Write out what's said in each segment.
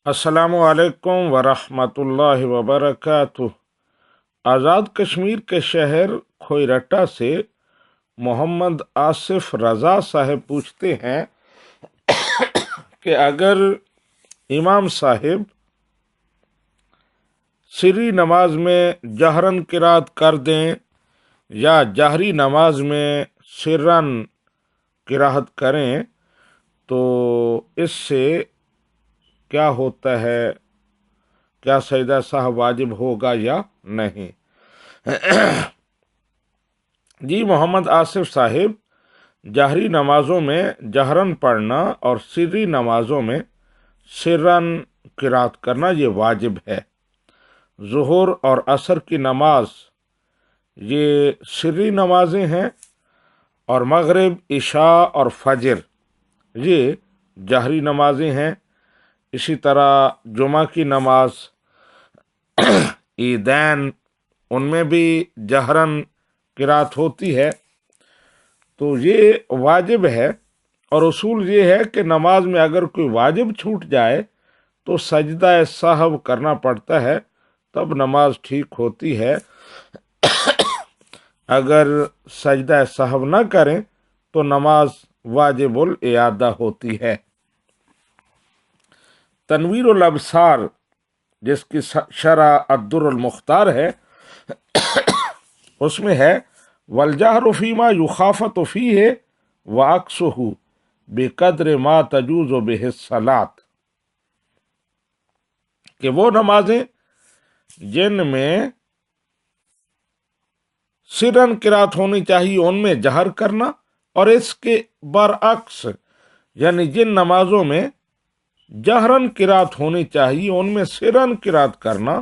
अस्सलामु अलैकुम वरहमतुल्लाहि वबरकातुह। आज़ाद कश्मीर के शहर खोइरट्टा से मोहम्मद आसिफ रज़ा साहब पूछते हैं कि अगर इमाम साहिब सिरी नमाज में जहरन किरात कर दें या जहरी नमाज में सिरन किरात करें तो इससे क्या होता है, क्या सजदा साहब वाजिब होगा या नहीं। जी मोहम्मद आसिफ साहिब, जहरी नमाजों में जहरन पढ़ना और सिर्री नमाजों में सिरन किरात करना ये वाजिब है। ज़ुहर और असर की नमाज ये सिर्री नमाजें हैं और मगरिब, इशा और फजर ये जहरी नमाजें हैं। इसी तरह जुमा की नमाज, ईदैन, उनमें भी जहरन किरात होती है। तो ये वाजिब है और उसूल ये है कि नमाज में अगर कोई वाजिब छूट जाए तो सजदा साहब करना पड़ता है, तब नमाज ठीक होती है। अगर सजदा साहब ना करें तो नमाज वाजिबुल इयादा होती है। तनवीरुल अबसार, जिसकी शरह अद्दुरुल मुख्तार है, उसमें है वलजहरु फीमा युखाफतु फीहि व अक्सुहु बेकद्र मा तजूज़ु बिहि सलात, कि वो नमाजें जिनमें सिरन किरात होनी चाहिए उनमें जहर करना, और इसके बरअक्स यानी जिन नमाजों में जहरन किरात होनी चाहिए उनमें सिरन किरात करना,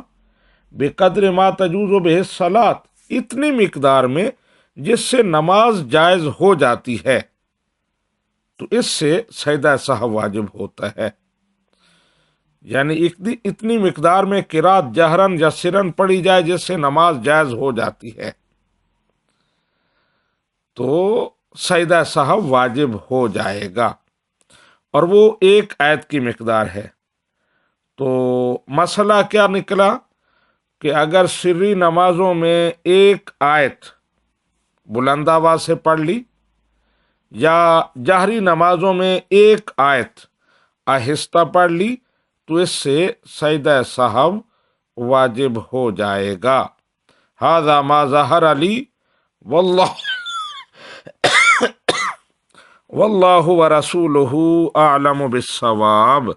बेकद्र मा तजूज़ु बिहि सलात, इतनी मिकदार में जिससे नमाज जायज हो जाती है, तो इससे सजदा साहब वाजिब होता है। यानी इतनी मिकदार में किरात जहरन या सिरन पढ़ी जाए जिससे नमाज जायज हो जाती है, तो सजदा साहब वाजिब हो जाएगा, और वो एक आयत की मिकदार है। तो मसला क्या निकला कि अगर सिर्री नमाजों में एक आयत बुलंद आवाज से पढ़ ली या जहरी नमाजों में एक आयत आहिस्ता पढ़ ली तो इससे सजदा साहब वाजिब हो जाएगा। हाज़ा मा ज़हर अली वल्लाहु व रसूलुहु आलमु बिस्सवाब।